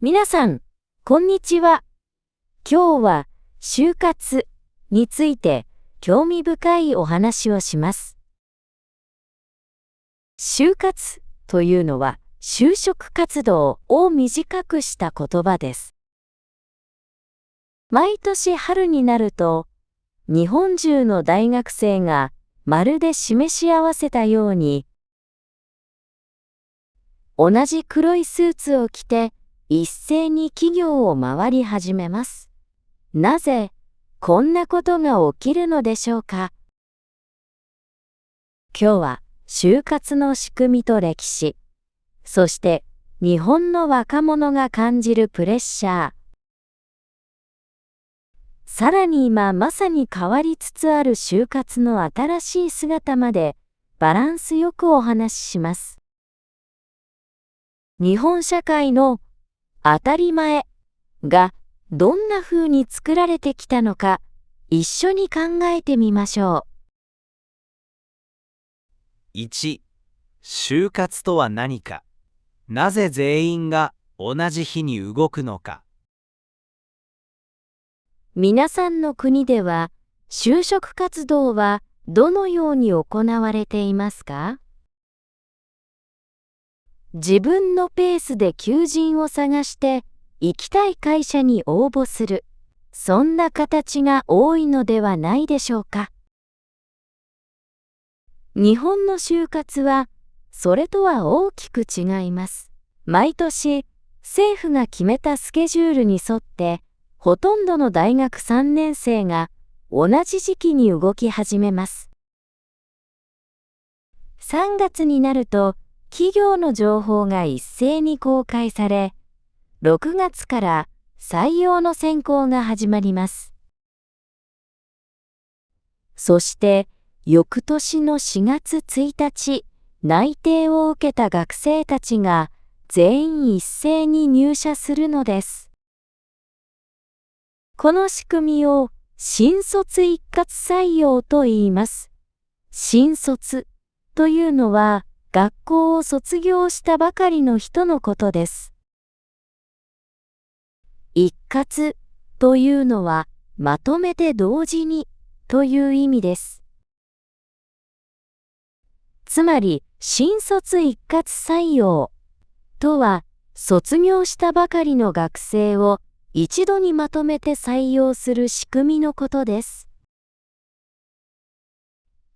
皆さん、こんにちは。今日は就活について興味深いお話をします。就活というのは就職活動を短くした言葉です。毎年春になると、日本中の大学生がまるで示し合わせたように、同じ黒いスーツを着て一斉に企業を回り始めます。なぜこんなことが起きるのでしょうか。今日は就活の仕組みと歴史、そして日本の若者が感じるプレッシャー、さらに今まさに変わりつつある就活の新しい姿までバランスよくお話しします。日本社会の当たり前がどんな風に作られてきたのか一緒に考えてみましょう。1. 就活とは何か。なぜ全員が同じ日に動くのか。皆さんの国では就職活動はどのように行われていますか？自分のペースで求人を探して行きたい会社に応募する、そんな形が多いのではないでしょうか。日本の就活はそれとは大きく違います。毎年政府が決めたスケジュールに沿ってほとんどの大学3年生が同じ時期に動き始めます。3月になると企業の情報が一斉に公開され、6月から採用の選考が始まります。そして翌年の4月1日、内定を受けた学生たちが全員一斉に入社するのです。この仕組みを新卒一括採用と言います。新卒というのは学校を卒業したばかりの人のことです。一括というのはまとめて同時にという意味です。つまり新卒一括採用とは卒業したばかりの学生を一度にまとめて採用する仕組みのことです。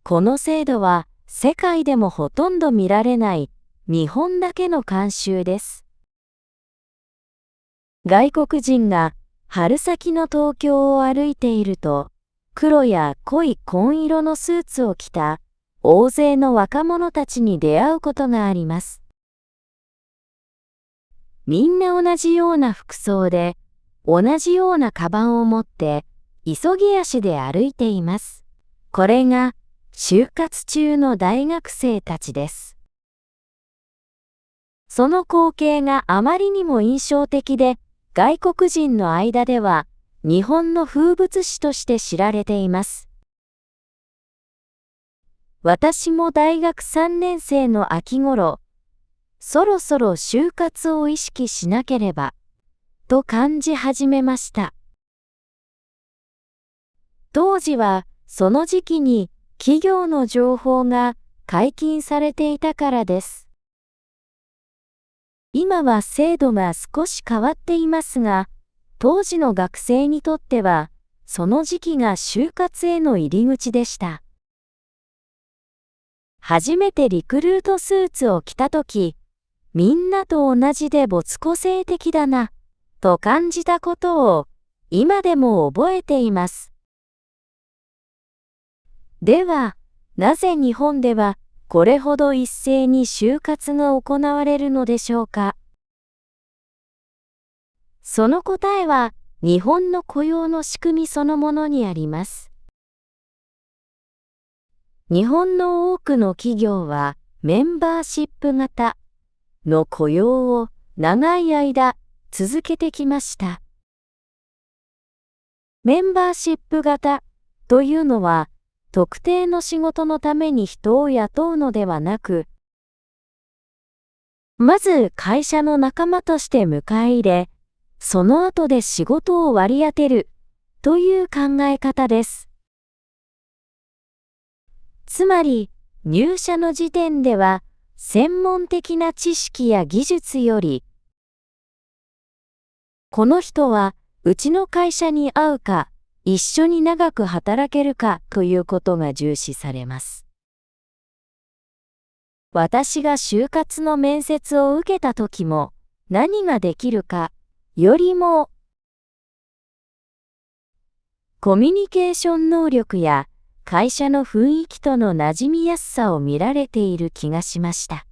この制度は世界でもほとんど見られない日本だけの慣習です。外国人が春先の東京を歩いていると、黒や濃い紺色のスーツを着た大勢の若者たちに出会うことがあります。みんな同じような服装で、同じようなカバンを持って急ぎ足で歩いています。これが就活中の大学生たちです。その光景があまりにも印象的で、外国人の間では日本の風物詩として知られています。私も大学3年生の秋頃、そろそろ就活を意識しなければ、と感じ始めました。当時はその時期に企業の情報が解禁されていたからです。今は制度が少し変わっていますが、当時の学生にとっては、その時期が就活への入り口でした。初めてリクルートスーツを着たとき、みんなと同じで没個性的だな、と感じたことを今でも覚えています。では、なぜ日本ではこれほど一斉に就活が行われるのでしょうか。その答えは日本の雇用の仕組みそのものにあります。日本の多くの企業はメンバーシップ型の雇用を長い間続けてきました。メンバーシップ型というのは特定の仕事のために人を雇うのではなく、まず会社の仲間として迎え入れ、その後で仕事を割り当てるという考え方です。つまり、入社の時点では、専門的な知識や技術より、この人はうちの会社に合うか、一緒に長く働けるかということが重視されます。私が就活の面接を受けた時も、何ができるかよりも、コミュニケーション能力や会社の雰囲気との馴染みやすさを見られている気がしました。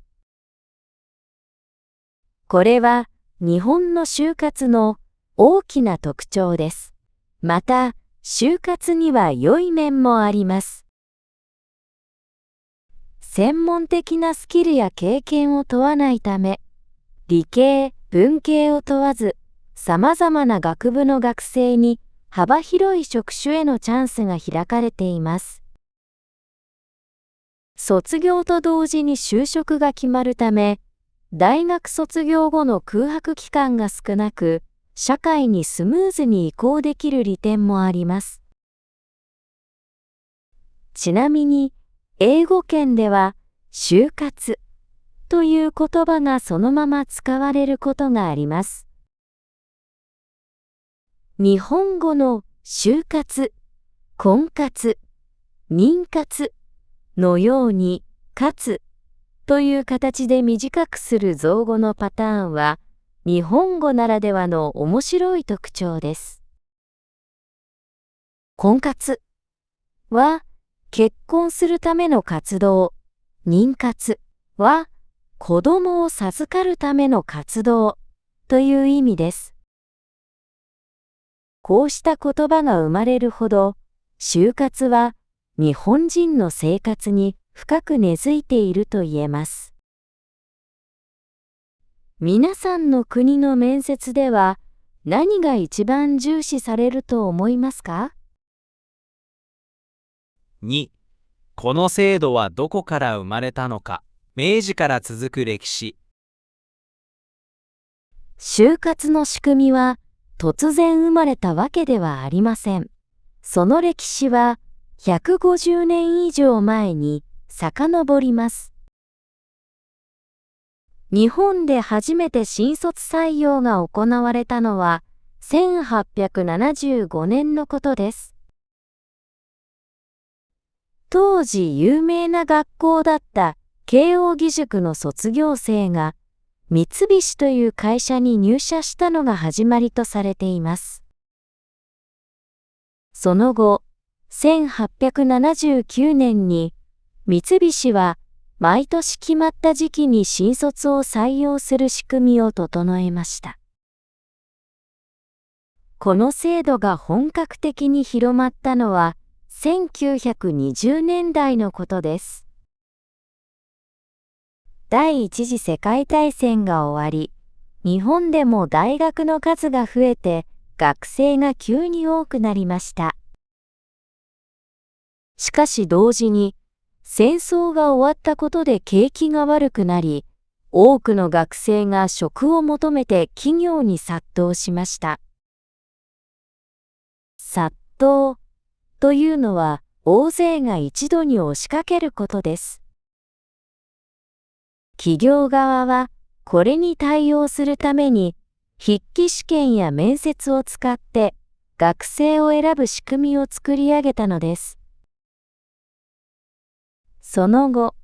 これは日本の就活の大きな特徴です。また、就活には良い面もあります。専門的なスキルや経験を問わないため、理系、文系を問わず、様々な学部の学生に幅広い職種へのチャンスが開かれています。卒業と同時に就職が決まるため、大学卒業後の空白期間が少なく、社会にスムーズに移行できる利点もあります。ちなみに、英語圏では、就活という言葉がそのまま使われることがあります。日本語の就活、婚活、妊活のように、活という形で短くする造語のパターンは、日本語ならではの面白い特徴です。婚活は、結婚するための活動、妊活は、子供を授かるための活動という意味です。こうした言葉が生まれるほど、就活は日本人の生活に深く根付いていると言えます。皆さんの国の面接では何が一番重視されると思いますか？ 2. この制度はどこから生まれたのか。明治から続く歴史。就活の仕組みは突然生まれたわけではありません。その歴史は150年以上前に遡ります。日本で初めて新卒採用が行われたのは1875年のことです。当時有名な学校だった慶應義塾の卒業生が三菱という会社に入社したのが始まりとされています。その後、1879年に三菱は毎年決まった時期に新卒を採用する仕組みを整えました。この制度が本格的に広まったのは1920年代のことです。第一次世界大戦が終わり、日本でも大学の数が増えて学生が急に多くなりました。しかし同時に、戦争が終わったことで景気が悪くなり、多くの学生が職を求めて企業に殺到しました。殺到というのは大勢が一度に押しかけることです。企業側はこれに対応するために筆記試験や面接を使って学生を選ぶ仕組みを作り上げたのです。その後、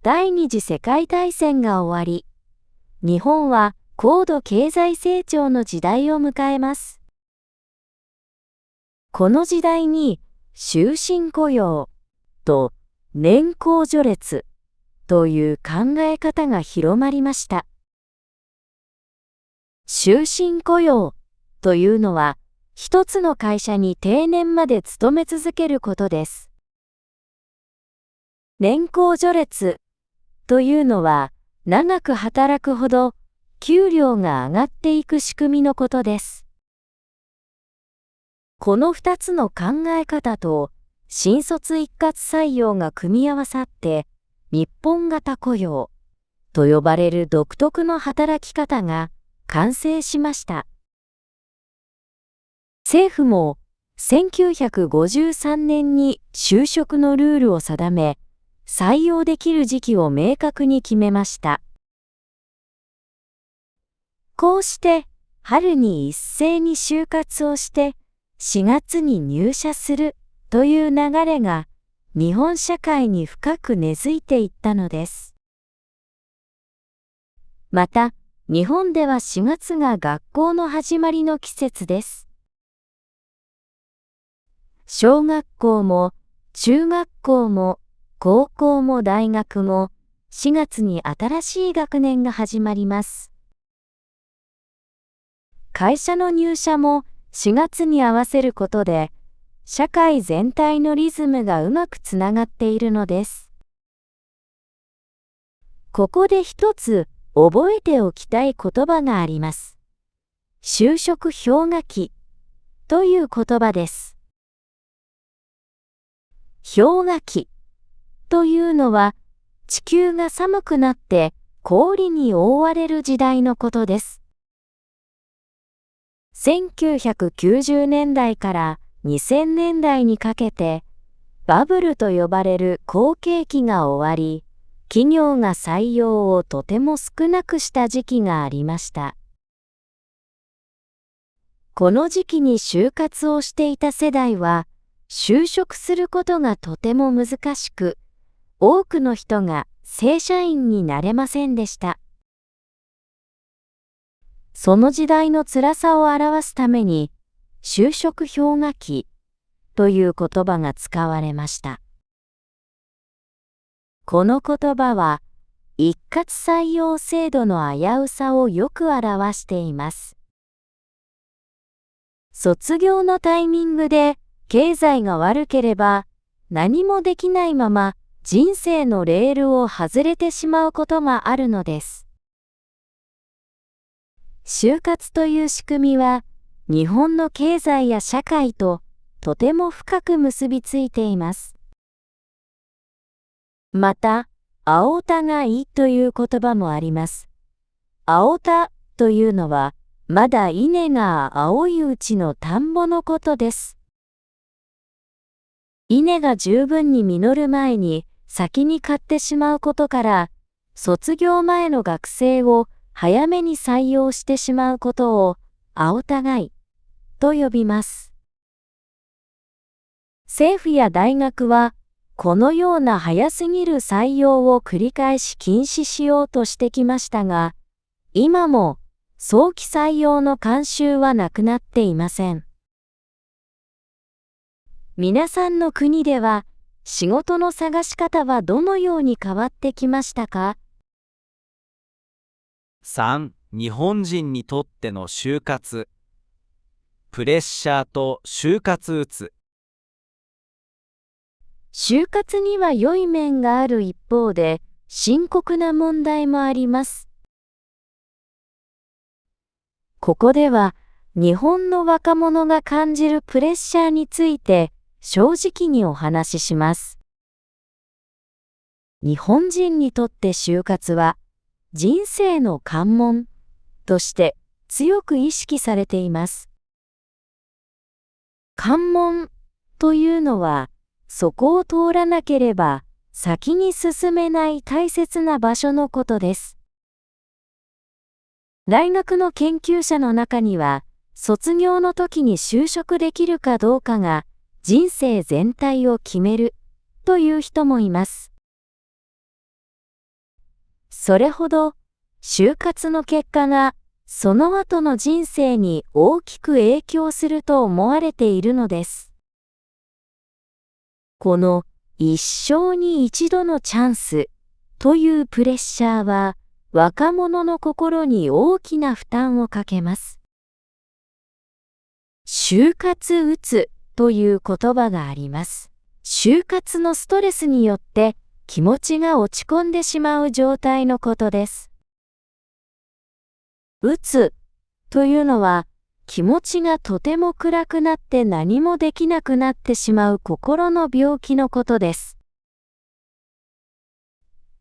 第二次世界大戦が終わり、日本は高度経済成長の時代を迎えます。この時代に終身雇用と年功序列という考え方が広まりました。終身雇用というのは、一つの会社に定年まで勤め続けることです。年功序列というのは、長く働くほど給料が上がっていく仕組みのことです。この2つの考え方と新卒一括採用が組み合わさって日本型雇用と呼ばれる独特の働き方が完成しました。政府も1953年に就職のルールを定め、採用できる時期を明確に決めました。こうして、春に一斉に就活をして、4月に入社するという流れが、日本社会に深く根付いていったのです。また、日本では4月が学校の始まりの季節です。小学校も、中学校も、高校も大学も、4月に新しい学年が始まります。会社の入社も4月に合わせることで、社会全体のリズムがうまくつながっているのです。ここで一つ覚えておきたい言葉があります。就職氷河期という言葉です。氷河期というのは地球が寒くなって氷に覆われる時代のことです。1990年代から2000年代にかけてバブルと呼ばれる好景気が終わり、企業が採用をとても少なくした時期がありました。この時期に就活をしていた世代は、就職することがとても難しく、多くの人が正社員になれませんでした。その時代の辛さを表すために、就職氷河期という言葉が使われました。この言葉は、一括採用制度の危うさをよく表しています。卒業のタイミングで経済が悪ければ、何もできないまま人生のレールを外れてしまうことがあるのです。就活という仕組みは、日本の経済や社会ととても深く結びついています。また、青田がいいという言葉もあります。青田というのは、まだ稲が青いうちの田んぼのことです。稲が十分に実る前に先に買ってしまうことから、卒業前の学生を早めに採用してしまうことを青田買いと呼びます。政府や大学はこのような早すぎる採用を繰り返し禁止しようとしてきましたが、今も早期採用の慣習はなくなっていません。皆さんの国では仕事の探し方はどのように変わってきましたか？ 3. 日本人にとっての就活。プレッシャーと就活うつ。就活には良い面がある一方で、深刻な問題もあります。ここでは、日本の若者が感じるプレッシャーについて、正直にお話しします。日本人にとって就活は、人生の関門として強く意識されています。関門というのは、そこを通らなければ先に進めない大切な場所のことです。大学の研究者の中には、卒業の時に就職できるかどうかが人生全体を決めるという人もいます。それほど、就活の結果がその後の人生に大きく影響すると思われているのです。この一生に一度のチャンスというプレッシャーは若者の心に大きな負担をかけます。就活うつという言葉があります。就活のストレスによって気持ちが落ち込んでしまう状態のことです。うつというのは気持ちがとても暗くなって何もできなくなってしまう心の病気のことです。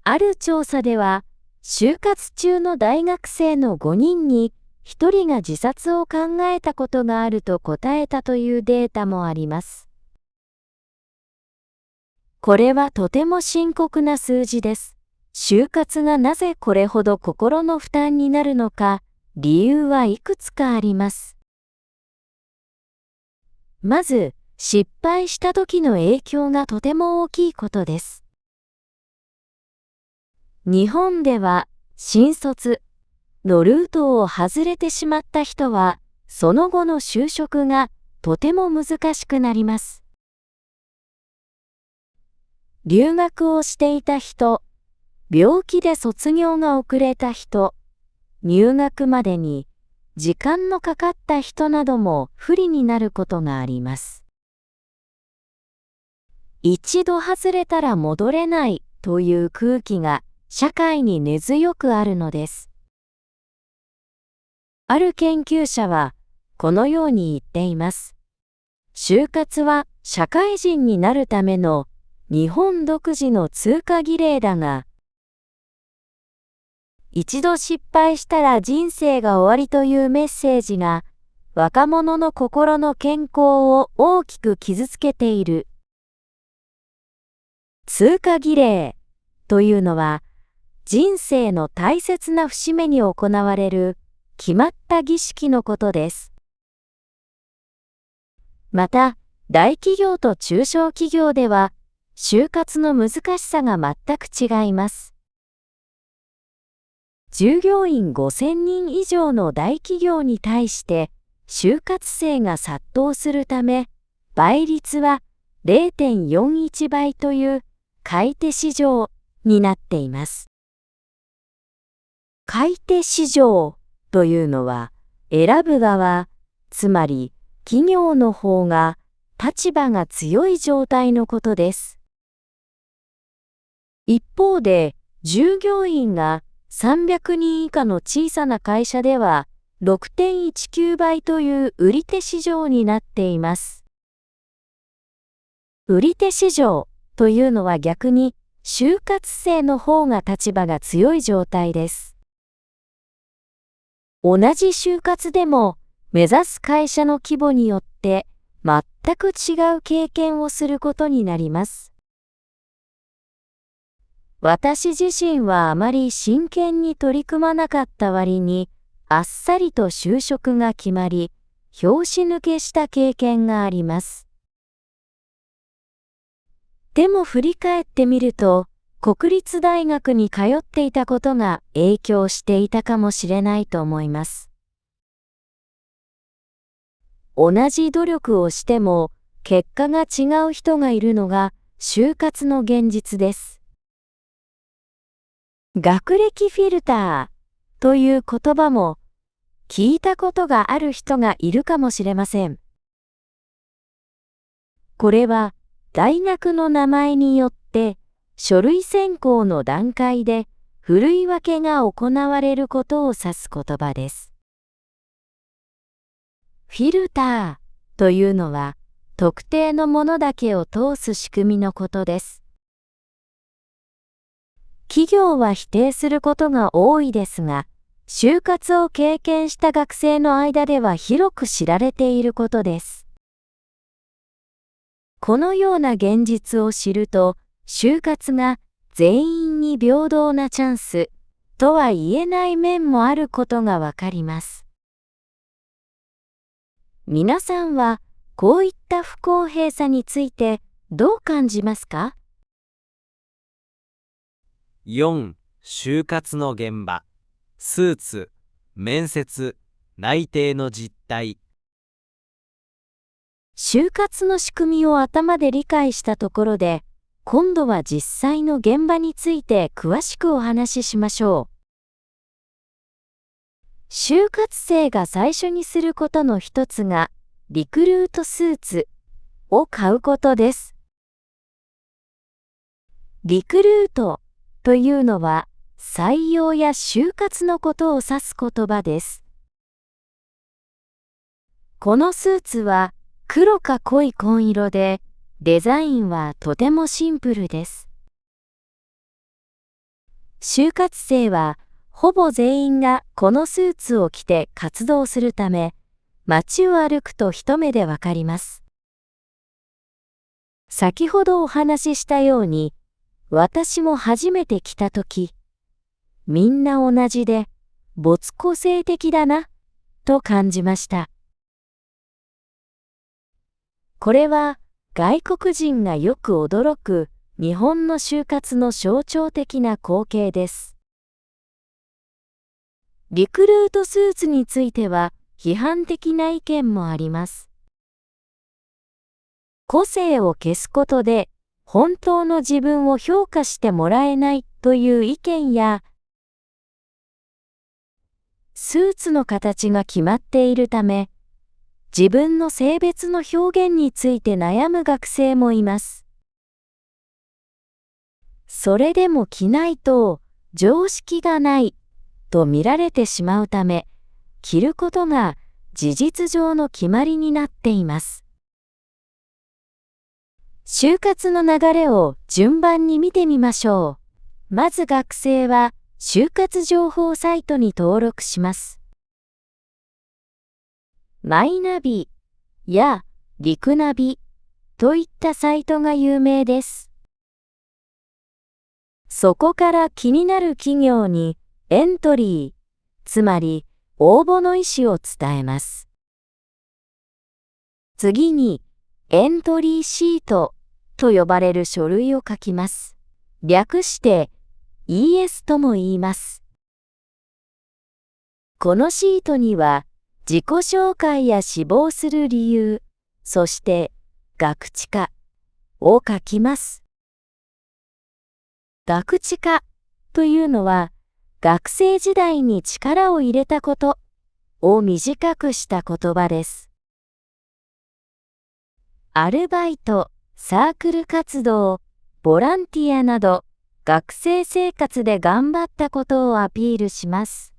ある調査では、就活中の大学生の5人に一人が自殺を考えたことがあると答えたというデータもあります。これはとても深刻な数字です。就活がなぜこれほど心の負担になるのか、理由はいくつかあります。まず、失敗した時の影響がとても大きいことです。日本では、新卒のルートを外れてしまった人は、その後の就職がとても難しくなります。留学をしていた人、病気で卒業が遅れた人、入学までに時間のかかった人なども不利になることがあります。一度外れたら戻れないという空気が社会に根強くあるのです。ある研究者はこのように言っています。就活は社会人になるための日本独自の通過儀礼だが、一度失敗したら人生が終わりというメッセージが若者の心の健康を大きく傷つけている。通過儀礼というのは人生の大切な節目に行われる決まった儀式のことです。また、大企業と中小企業では就活の難しさが全く違います。従業員5000人以上の大企業に対して就活生が殺到するため、倍率は 0.41 倍という買い手市場になっています。買い手市場というのは選ぶ側、つまり企業の方が立場が強い状態のことです。一方で、従業員が300人以下の小さな会社では 6.19 倍という売り手市場になっています。売り手市場というのは逆に就活生の方が立場が強い状態です。同じ就活でも目指す会社の規模によって全く違う経験をすることになります。私自身はあまり真剣に取り組まなかった割に、あっさりと就職が決まり、拍子抜けした経験があります。でも振り返ってみると、国立大学に通っていたことが影響していたかもしれないと思います。同じ努力をしても、結果が違う人がいるのが就活の現実です。学歴フィルターという言葉も聞いたことがある人がいるかもしれません。これは大学の名前によって書類選考の段階でふるい分けが行われることを指す言葉です。フィルターというのは特定のものだけを通す仕組みのことです。企業は否定することが多いですが、就活を経験した学生の間では広く知られていることです。このような現実を知ると、就活が全員に平等なチャンスとは言えない面もあることがわかります。皆さんはこういった不公平さについてどう感じますか？4. 就活の現場、スーツ、面接、内定の実態。就活の仕組みを頭で理解したところで、今度は実際の現場について詳しくお話ししましょう。就活生が最初にすることの一つが、リクルートスーツを買うことです。リクルートというのは採用や就活のことを指す言葉です。このスーツは黒か濃い紺色で、デザインはとてもシンプルです。就活生はほぼ全員がこのスーツを着て活動するため、街を歩くと一目でわかります。先ほどお話ししたように、私も初めて来たとき、みんな同じで、没個性的だな、と感じました。これは外国人がよく驚く日本の就活の象徴的な光景です。リクルートスーツについては批判的な意見もあります。個性を消すことで本当の自分を評価してもらえないという意見や、スーツの形が決まっているため、自分の性別の表現について悩む学生もいます。それでも着ないと常識がないと見られてしまうため、着ることが事実上の決まりになっています。就活の流れを順番に見てみましょう。まず学生は就活情報サイトに登録します。マイナビやリクナビといったサイトが有名です。そこから気になる企業にエントリー、つまり応募の意思を伝えます。次にエントリーシートと呼ばれる書類を書きます。略して ES とも言います。このシートには自己紹介や志望する理由、そして学知化を書きます。学知化というのは学生時代に力を入れたことを短くした言葉です。アルバイト、サークル活動、ボランティアなど学生生活で頑張ったことをアピールします。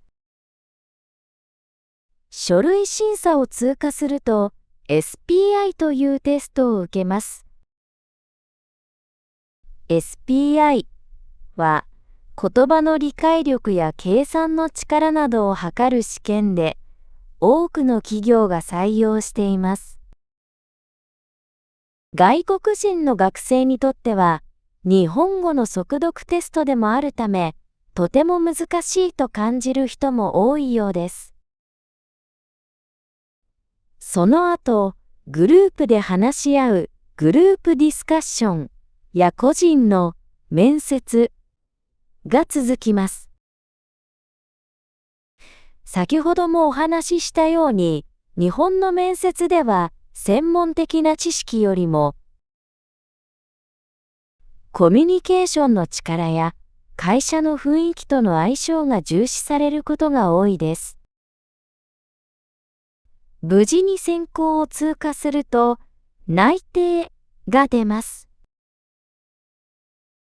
書類審査を通過すると SPI というテストを受けます。SPI は言葉の理解力や計算の力などを測る試験で多くの企業が採用しています。外国人の学生にとっては日本語の速読テストでもあるためとても難しいと感じる人も多いようです。その後、グループで話し合うグループディスカッションや個人の面接が続きます。先ほどもお話ししたように、日本の面接では専門的な知識よりも、コミュニケーションの力や会社の雰囲気との相性が重視されることが多いです。無事に選考を通過すると、内定が出ます。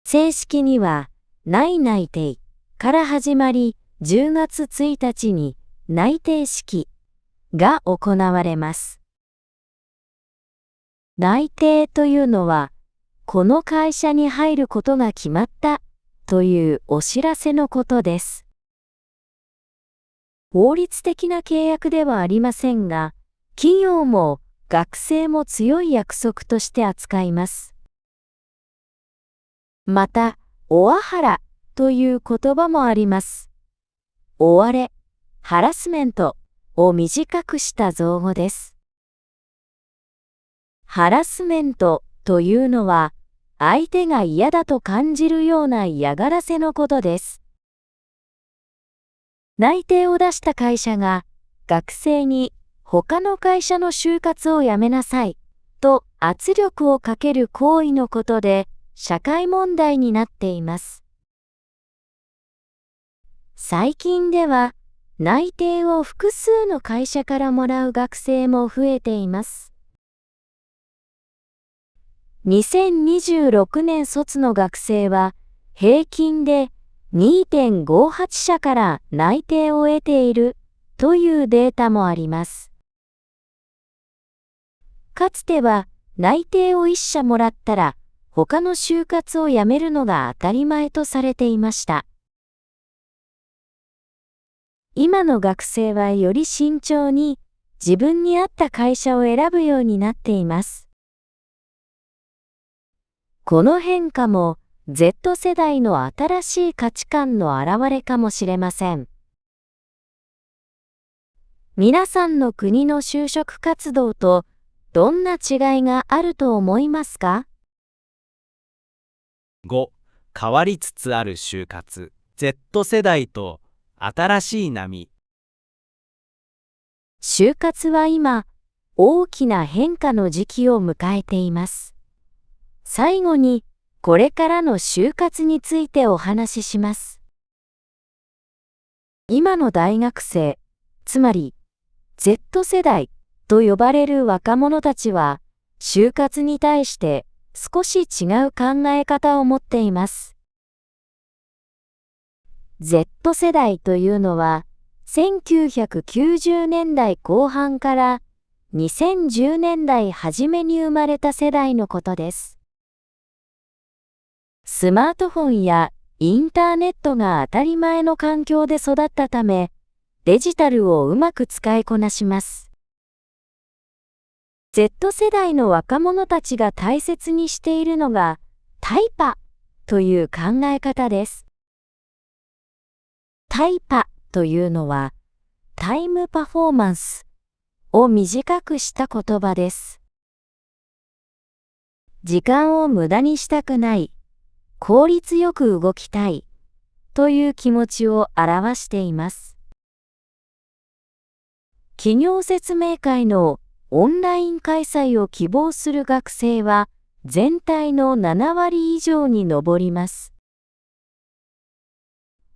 正式には、内定から始まり、10月1日に内定式が行われます。内定というのは、この会社に入ることが決まったというお知らせのことです。法律的な契約ではありませんが、企業も学生も強い約束として扱います。また、オワハラという言葉もあります。追われ、ハラスメントを短くした造語です。ハラスメントというのは、相手が嫌だと感じるような嫌がらせのことです。内定を出した会社が学生に他の会社の就活をやめなさいと圧力をかける行為のことで社会問題になっています。最近では内定を複数の会社からもらう学生も増えています。2026年卒の学生は平均で2.58 社から内定を得ているというデータもあります。かつては内定を1社もらったら他の就活をやめるのが当たり前とされていました。今の学生はより慎重に自分に合った会社を選ぶようになっています。この変化も Z 世代の新しい価値観の表れかもしれません。皆さんの国の就職活動とどんな違いがあると思いますか？ 5. 変わりつつある就活 Z 世代と新しい波。就活は今、大きな変化の時期を迎えています。最後に、これからの就活についてお話しします。今の大学生、つまり Z 世代と呼ばれる若者たちは、就活に対して少し違う考え方を持っています。Z 世代というのは、1990年代後半から2010年代初めに生まれた世代のことです。スマートフォンやインターネットが当たり前の環境で育ったため、デジタルをうまく使いこなします。Z 世代の若者たちが大切にしているのが、タイパという考え方です。タイパというのは、タイムパフォーマンスを短くした言葉です。時間を無駄にしたくない、効率よく動きたいという気持ちを表しています。企業説明会のオンライン開催を希望する学生は全体の7割以上に上ります。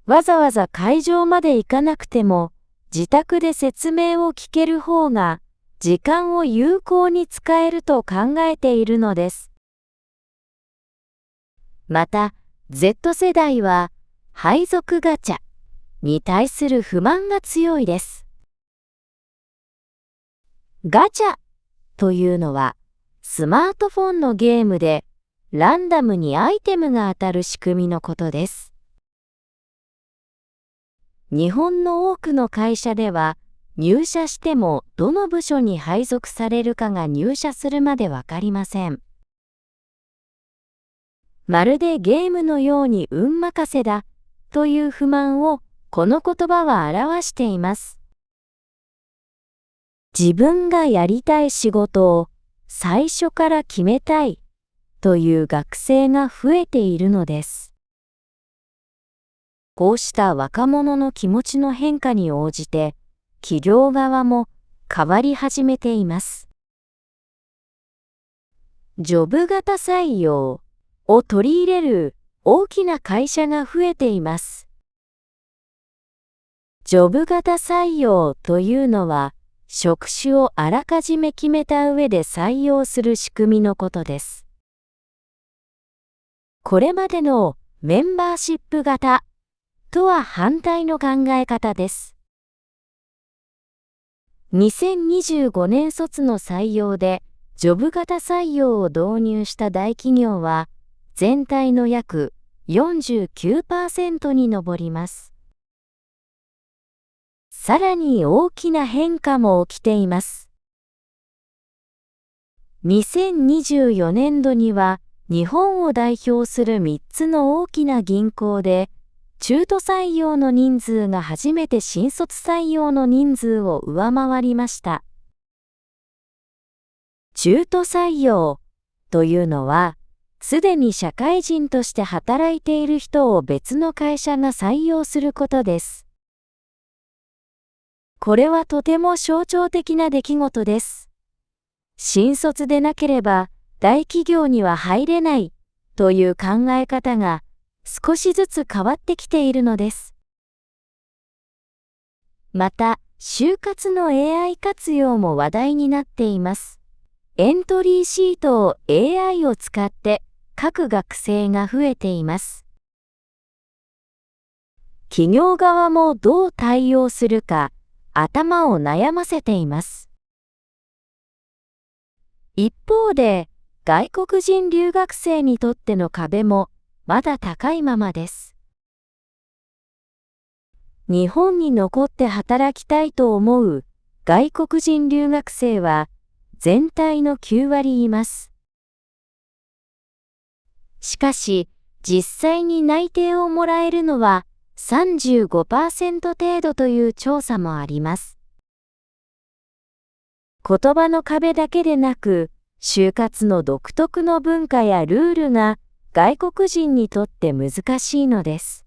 わざわざ会場まで行かなくても自宅で説明を聞ける方が時間を有効に使えると考えているのです。また、Z 世代は配属ガチャに対する不満が強いです。ガチャというのはスマートフォンのゲームでランダムにアイテムが当たる仕組みのことです。日本の多くの会社では入社してもどの部署に配属されるかが入社するまでわかりません。まるでゲームのように運任せだという不満をこの言葉は表しています。自分がやりたい仕事を最初から決めたいという学生が増えているのです。こうした若者の気持ちの変化に応じて、企業側も変わり始めています。ジョブ型採用を取り入れる大きな会社が増えています。ジョブ型採用というのは、職種をあらかじめ決めた上で採用する仕組みのことです。これまでのメンバーシップ型とは反対の考え方です。2025年卒の採用でジョブ型採用を導入した大企業は全体の約 49% に上ります。さらに大きな変化も起きています。2024年度には日本を代表する3つの大きな銀行で中途採用の人数が初めて新卒採用の人数を上回りました。中途採用というのは、すでに社会人として働いている人を別の会社が採用することです。これはとても象徴的な出来事です。新卒でなければ大企業には入れないという考え方が少しずつ変わってきているのです。また、就活の AI 活用も話題になっています。エントリーシートを AI を使って書く学生が増えています。企業側もどう対応するか頭を悩ませています。一方で、外国人留学生にとっての壁もまだ高いままです。日本に残って働きたいと思う外国人留学生は全体の9割います。しかし、実際に内定をもらえるのは35% 程度という調査もあります。言葉の壁だけでなく、就活の独特の文化やルールが外国人にとって難しいのです。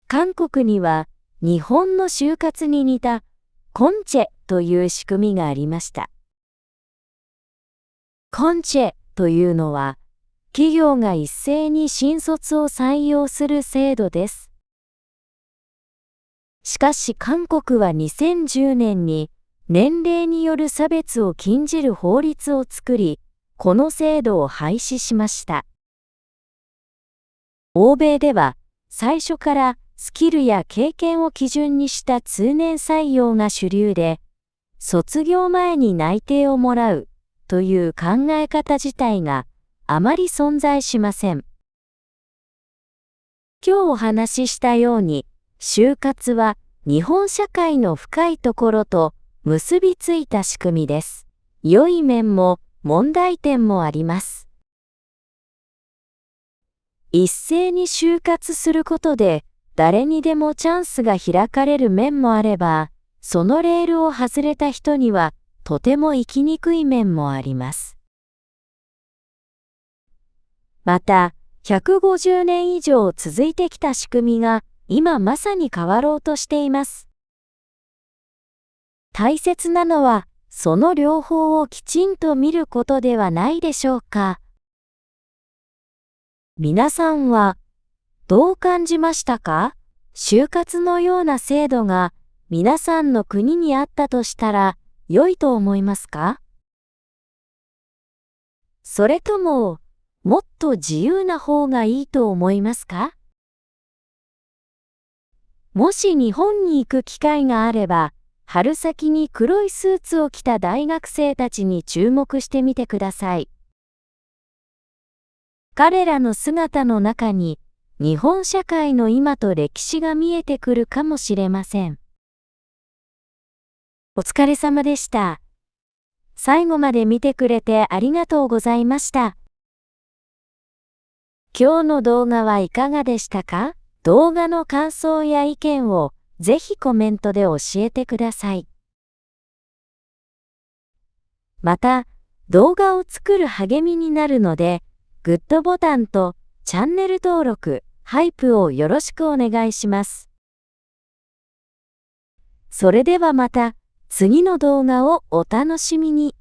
韓国には日本の就活に似たコンチェという仕組みがありました。コンチェというのは企業が一斉に新卒を採用する制度です。しかし韓国は2010年に年齢による差別を禁じる法律を作り、この制度を廃止しました。欧米では最初からスキルや経験を基準にした通年採用が主流で、卒業前に内定をもらうという考え方自体があまり存在しません。今日お話ししたように、就活は日本社会の深いところと結びついた仕組みです。良い面も問題点もあります。一斉に就活することで誰にでもチャンスが開かれる面もあれば、そのレールを外れた人にはとても生きにくい面もあります。また、150年以上続いてきた仕組みが今まさに変わろうとしています。大切なのは、その両方をきちんと見ることではないでしょうか。皆さんはどう感じましたか？就活のような制度が皆さんの国にあったとしたら良いと思いますか？それとも、もっと自由な方がいいと思いますか？もし日本に行く機会があれば、春先に黒いスーツを着た大学生たちに注目してみてください。彼らの姿の中に、日本社会の今と歴史が見えてくるかもしれません。お疲れ様でした。最後まで見てくれてありがとうございました。今日の動画はいかがでしたか？動画の感想や意見をぜひコメントで教えてください。また、動画を作る励みになるので、グッドボタンとチャンネル登録、ハイプをよろしくお願いします。それではまた次の動画をお楽しみに。